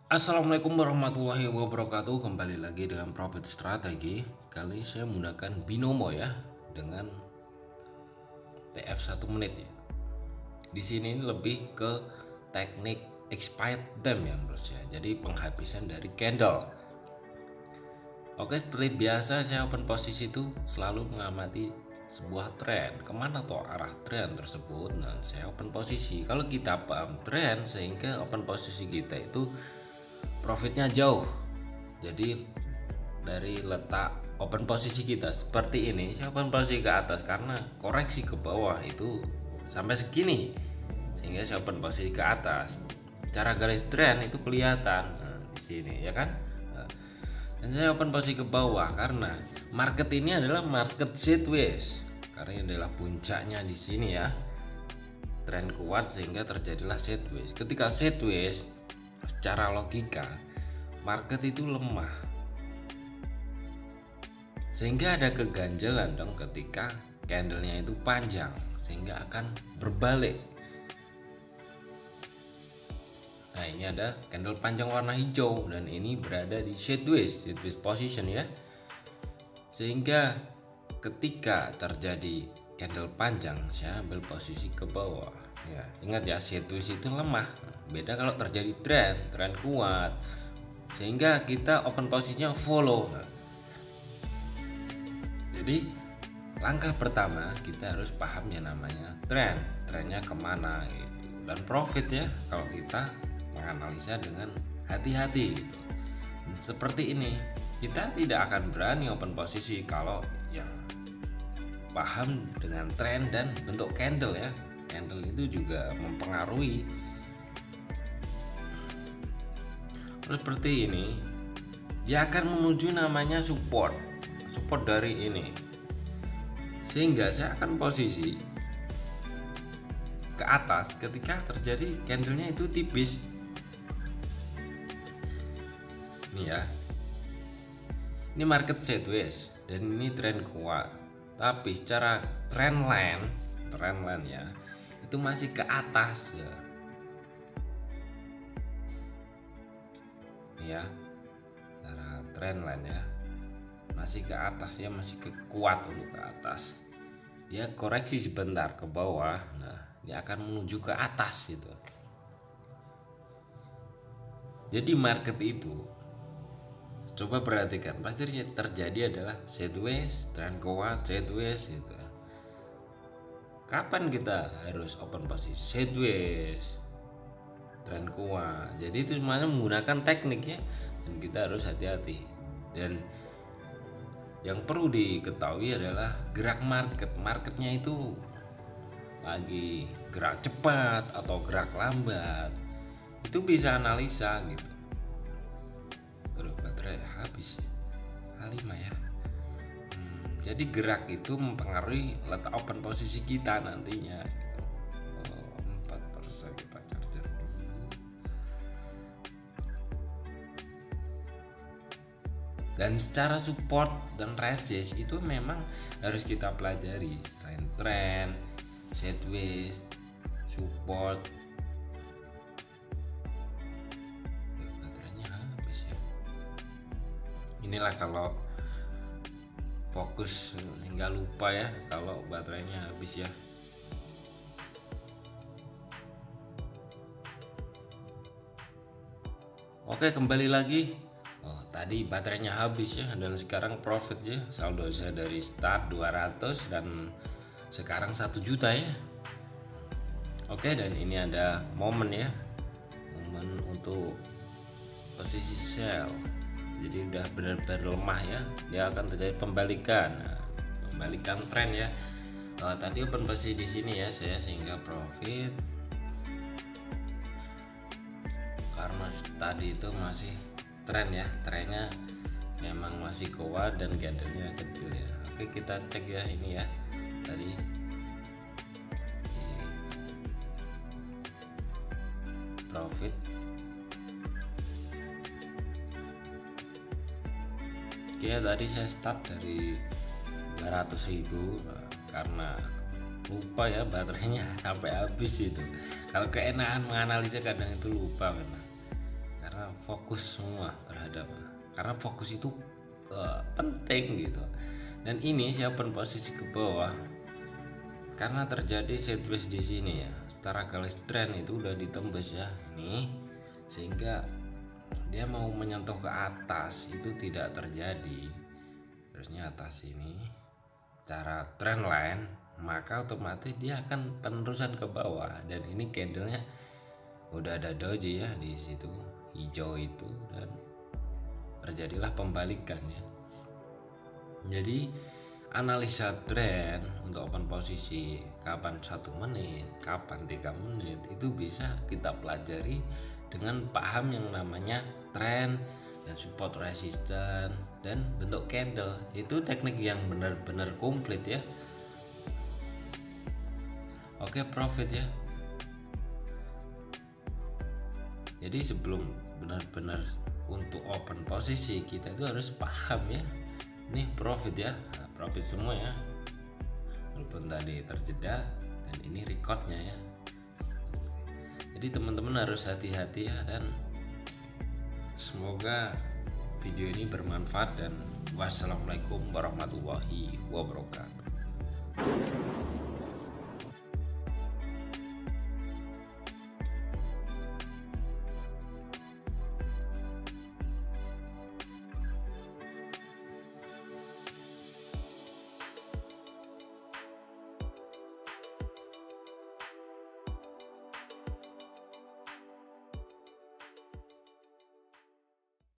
Assalamualaikum warahmatullahi wabarakatuh. Kembali lagi dengan Profit Strategi. Kali ini saya menggunakan binomo ya, dengan TF 1 menit ya. Di sini lebih ke teknik expired time yang menurut saya. Jadi penghabisan dari candle. Oke, seperti biasa saya open posisi itu selalu mengamati sebuah tren, kemana tuh arah tren tersebut. Nah, saya open posisi. Kalau kita paham tren, sehingga open posisi kita itu profitnya jauh. Jadi dari letak open posisi kita seperti ini, saya open posisi ke atas karena koreksi ke bawah itu sampai segini, sehingga saya open posisi ke atas. Cara garis tren itu kelihatan di sini ya kan. Dan saya open posisi ke bawah karena market ini adalah market sideways, karena ini adalah puncaknya di sini ya, tren kuat sehingga terjadilah sideways. Ketika sideways, secara logika market itu lemah, sehingga ada keganjalan dong ketika candlenya itu panjang, sehingga akan berbalik. Nah, ini ada candle panjang warna hijau dan ini berada di sideways position ya, sehingga ketika terjadi candle panjang saya ambil posisi ke bawah ya. Ingat ya, sideways itu lemah, beda kalau terjadi tren kuat, sehingga kita open posisinya follow. Jadi langkah pertama kita harus paham yang namanya trennya kemana gitu, dan profit ya kalau kita menganalisa dengan hati-hati gitu. Seperti ini kita tidak akan berani open posisi kalau yang paham dengan tren dan bentuk candle ya. Candle itu juga mempengaruhi. Seperti ini, dia akan menuju namanya support dari ini, sehingga saya akan posisi ke atas ketika terjadi candlenya itu tipis. Ini ya, ini market sideways dan ini tren kuat, tapi secara trendline ya itu masih ke atas ya. Ini ya, secara trendline ya masih ke atas ya, masih kuat untuk ke atas. Dia koreksi sebentar ke bawah, nah dia akan menuju ke atas gitu. Jadi market itu coba perhatikan, pasti terjadi adalah sideways, tren kuat, sideways gitu. Kapan kita harus open posisi? Sideways, tren kuat. Jadi itu semuanya menggunakan tekniknya, dan kita harus hati-hati. Dan yang perlu diketahui adalah gerak marketnya itu lagi gerak cepat atau gerak lambat, itu bisa analisa gitu. Aduh, baterai habis H5 ya. Jadi gerak itu mempengaruhi letak open posisi kita nantinya gitu. 4% kita charger dulu. Dan secara support dan resist itu memang harus kita pelajari, selain tren, sideways, support. Baterainya habis ya. Inilah kalau fokus hingga lupa ya kalau baterainya habis ya. Oke, kembali lagi. Tadi baterainya habis ya, dan sekarang profit ya. Saldo saya dari start 200 dan sekarang 1 juta ya. Oke, dan ini ada momen ya, momen untuk posisi sell. Jadi udah benar-benar lemah ya, dia akan terjadi pembalikan. Pembalikan tren ya. Tadi open posisi di sini ya saya, sehingga profit karena tadi itu masih tren ya, trennya memang masih kuat dan candlenya kecil ya. Oke, kita cek ya ini ya, tadi profit oke, tadi saya start dari 200.000 karena lupa ya baterainya sampai habis itu. Kalau keenakan menganalisa kadang itu lupa memang. karena fokus semua terhadap, karena fokus itu penting gitu. Dan ini saya open posisi ke bawah karena terjadi sideways di sini ya. Secara garis trend itu udah ditembus ya ini, sehingga dia mau menyentuh ke atas itu tidak terjadi. Terusnya atas ini cara trend line, maka otomatis dia akan penerusan ke bawah. Dan ini candlenya udah ada doji ya di situ hijau itu, dan terjadilah pembalikan ya. Jadi analisa tren untuk open posisi kapan 1 menit, kapan 3 menit itu bisa kita pelajari dengan paham yang namanya tren dan support resistance dan bentuk candle. Itu teknik yang benar-benar komplit ya. Oke, profit ya. Jadi sebelum benar-benar untuk open posisi kita itu harus paham ya. Ini profit ya, nah, profit semua ya, walaupun tadi terjeda, dan ini recordnya ya. Jadi teman-teman harus hati-hati ya, dan semoga video ini bermanfaat, dan wassalamualaikum warahmatullahi wabarakatuh.